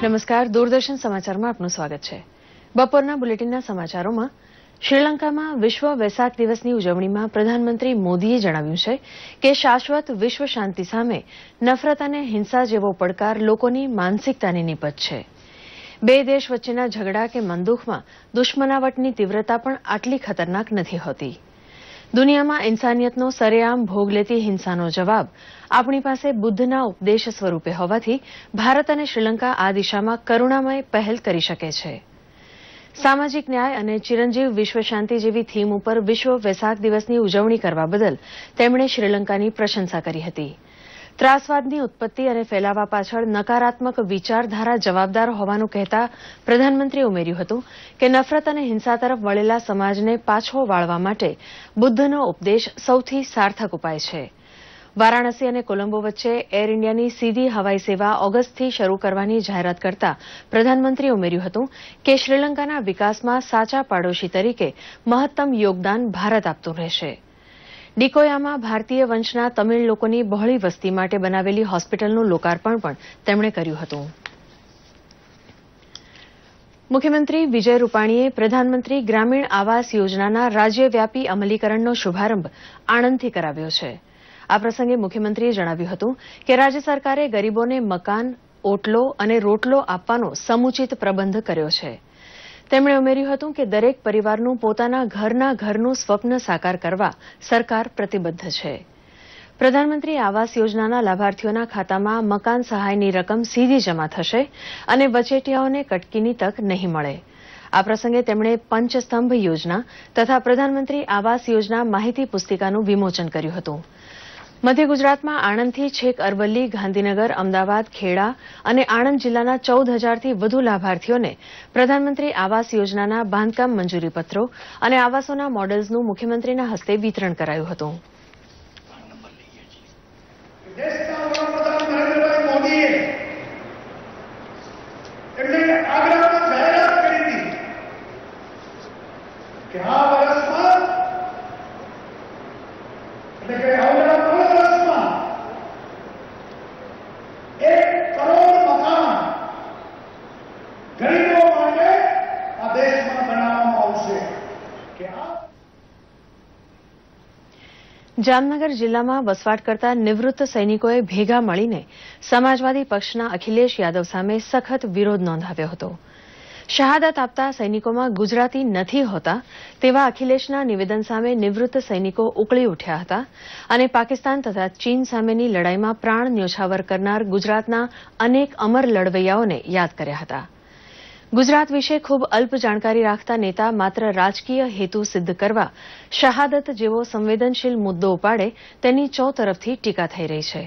નમસ્કાર, દૂરદર્શન સમાચારમાં આપનું સ્વાગત છે. બપોરના બુલેટિનના સમાચારોમાં શ્રીલંકામાં વિશ્વ વેસાક દિવસની ઉજવણીમાં પ્રધાનમંત્રી મોદીએ જણાવ્યું છે કે શાશ્વત વિશ્વ શાંતિ સામે નફરત અને હિંસા જેવો પડકાર લોકોની માનસિકતાની નીપજ છે. બે દેશ વચ્ચેના ઝઘડા કે મનદુખમાં દુશ્મનાવટની તીવ્રતા પણ આટલી ખતરનાક નથી હોતી. દુનિયામાં ઇન્સાનિયતનો સરેઆમ ભોગ લેતી હિંસાનો જવાબ આપણી પાસે બુદ્ધના ઉપદેશ સ્વરૂપે હોવાથી ભારત અને શ્રીલંકા આ દિશામાં કરુણામય પહેલ કરી શકે છે. સામાજિક ન્યાય અને ચિરંજીવ વિશ્વ શાંતિ જેવી થીમ ઉપર વિશ્વ વેસાક દિવસની ઉજવણી કરવા બદલ તેમણે શ્રીલંકાની પ્રશંસા કરી હતી. ત્રાસવાદની ઉત્પત્તિ અને ફેલાવા પાછળ નકારાત્મક વિચારધારા જવાબદાર હોવાનું કહેતા પ્રધાનમંત્રીએ ઉમેર્યું હતું કે નફરત અને હિંસા તરફ વળેલા સમાજને પાછો વાળવા માટે બુદ્ધનો ઉપદેશ સૌથી સાર્થક ઉપાય છે. વારાણસી અને કોલંબો વચ્ચે એર ઇન્ડિયાની સીધી હવાઈ સેવા ઓગસ્ટથી શરૂ કરવાની જાહેરાત કરતા પ્રધાનમંત્રીએ ઉમેર્યું હતું કે શ્રીલંકાના વિકાસમાં સાચા પાડોશી તરીકે મહત્તમ યોગદાન ભારત આપતું રહેશે. ડિકોયામાં ભારતીય વંશના તમિળ લોકોની બહોળી વસ્તી માટે બનાવેલી હોસ્પિટલનું લોકાર્પણ પણ તેમણે કર્યું હતું. મુખ્યમંત્રી વિજય રૂપાણીએ પ્રધાનમંત્રી ગ્રામીણ આવાસ યોજનાના રાજ્યવ્યાપી અમલીકરણનો શુભારંભ આણંદથી કરાવ્યો છે. આ પ્રસંગે મુખ્યમંત્રીએ જણાવ્યું હતું કે રાજ્ય સરકારે ગરીબોને મકાન, ઓટલો અને રોટલો આપવાનો સમુચિત પ્રબંધ કર્યો છે. તેમણે ઉમેર્યું હતું કે દરેક પરિવારનું પોતાના ઘરનું સ્વપ્ન સાકાર કરવા સરકાર પ્રતિબદ્ધ છે. પ્રધાનમંત્રી આવાસ યોજનાના લાભાર્થીઓના ખાતામાં મકાન સહાયની રકમ સીધી જમા થશે અને વચેટિયાઓને કટકીની તક નહીં મળે. આ પ્રસંગે તેમણે પંચસ્તંભ યોજના તથા પ્રધાનમંત્રી આવાસ યોજના માહિતી પુસ્તિકાનું વિમોચન કર્યું હતું. મધ્ય ગુજરાતમાં આણંદથી છેક અરવલ્લી, ગાંધીનગર, અમદાવાદ, ખેડા અને આણંદ જિલ્લાના 14,000થી વધુ લાભાર્થીઓને પ્રધાનમંત્રી આવાસ યોજનાના બાંધકામ મંજૂરી પત્રો અને આવાસોના મોડેલ્સનું મુખ્યમંત્રીના હસ્તે વિતરણ કરાયું હતું. જામનગર જિલ્લામાં વસવાટ કરતા નિવૃત્ત સૈનિકોએ ભેગા મળીને સમાજવાદી પક્ષના અખિલેશ યાદવ સામે સખત વિરોધ નોંધાવ્યો હતો. શહાદત આપતા સૈનિકોમાં ગુજરાતી નથી હોતા તેવા અખિલેશના નિવેદન સામે નિવૃત્ત સૈનિકો ઉકળી ઉઠ્યા હતા અને પાકિસ્તાન તથા ચીન સામેની લડાઈમાં પ્રાણ ન્યોછાવર કરનાર ગુજરાતના અનેક અમર લડવૈયાઓને યાદ કર્યા હતા. ગુજરાત વિશે ખૂબ અલ્પ જાણકારી રાખતા નેતા માત્ર રાજકીય હેતુ સિદ્ધ કરવા શહાદત જેવો સંવેદનશીલ મુદ્દો ઉપાડે તેની તરફથી ટીકા થઈ રહી છે.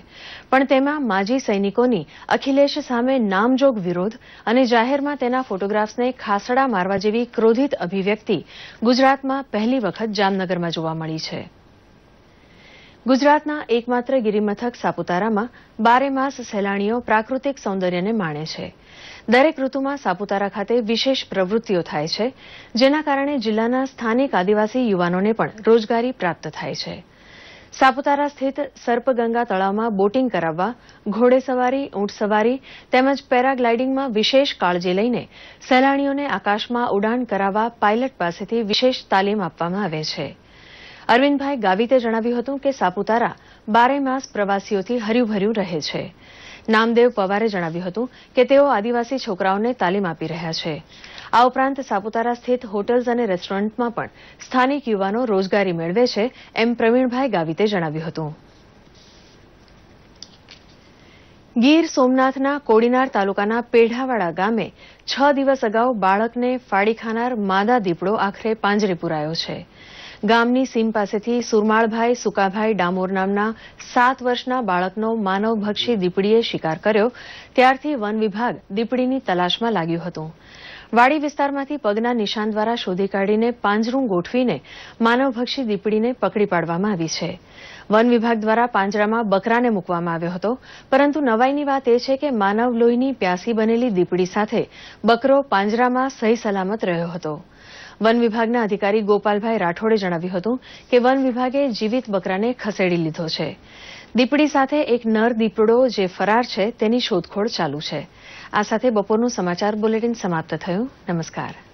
પણ તેમાં માજી સૈનિકોની અખિલેશ સામે નામજોગ વિરોધ અને જાહેરમાં તેના ફોટોગ્રાફ્સને ખાસડા મારવા જેવી ક્રોધિત અભિવ્યક્તિ ગુજરાતમાં પહેલી વખત જામનગરમાં જોવા મળી છે. ગુજરાતના એકમાત્ર ગિરિમથક સાપુતારામાં બારેમાસ સહેલાણીઓ પ્રાકૃતિક સૌંદર્યને માણે છે. દરેક ઋતુમાં સાપુતારા ખાતે વિશેષ પ્રવૃત્તિઓ થાય છે, જેના કારણે જિલ્લાના સ્થાનિક આદિવાસી યુવાનોને પણ રોજગારી પ્રાપ્ત થાય છે. સાપુતારા સ્થિત સર્પગંગા તળાવમાં બોટિંગ કરાવવા, ઘોડેસવારી, ઊંટ સવારી તેમજ પેરાગ્લાઇડિંગમાં વિશેષ કાળજી લઈને સહેલાણીઓને આકાશમાં ઉડાન કરાવવા પાયલટ પાસેથી વિશેષ તાલીમ આપવામાં આવે છે. અરવિંદભાઈ ગાવિતે જણાવ્યું હતું કે સાપુતારા બારેમાસ પ્રવાસીઓથી હર્યુભર્યું રહે છે. નામદેવ પવારે જણાવ્યું હતું કે તેઓ આદિવાસી છોકરાઓને તાલીમ આપી રહ્યા છે. આ ઉપરાંત સાપુતારા સ્થિત હોટલ્સ અને રેસ્ટોરન્ટમાં પણ સ્થાનિક યુવાનો રોજગારી મેળવે છે, એમ પ્રવીણભાઈ ગાવિતે જણાવ્યું હતું. ગીર સોમનાથના કોડીનાર તાલુકાના પેઢાવાડા ગામે 6 દિવસ અગાઉ બાળકને ફાડી ખાનાર માદા દીપડો આખરે પાંજરે પુરાયો છે. ગામની સીમ પાસેથી સુરમાળભાઈ સુકાભાઈ ડામોર નામના 7 વર્ષના બાળકનો માનવભક્ષી દીપડીએ શિકાર કર્યો ત્યારથી વન વિભાગ દીપડીની તલાશમાં લાગ્યું હતું. વાડી વિસ્તારમાંથી પગના નિશાન દ્વારા શોધી કાઢીને પાંજરું ગોઠવીને માનવભક્ષી દીપડીને પકડી પાડવામાં આવી છે. વન વિભાગ દ્વારા પાંજરામાં બકરાને મૂકવામાં આવ્યો હતો, પરંતુ નવાઈની વાત એ છે કે માનવ લોહીની પ્યાસી બનેલી દીપડી સાથે બકરો પાંજરામાં સહી સલામત રહ્યો હતો. વન વિભાગના અધિકારી ગોપાલભાઈ રાઠોડે જણાવ્યું હતું કે વન વિભાગે જીવિત બકરાને ખસેડી લીધો છે. દીપડી સાથે એક નર દીપડો જે ફરાર છે તેની શોધખોળ ચાલુ છે. આ સાથે બપોરનું સમાચાર બુલેટિન સમાપ્ત થયું. નમસ્કાર.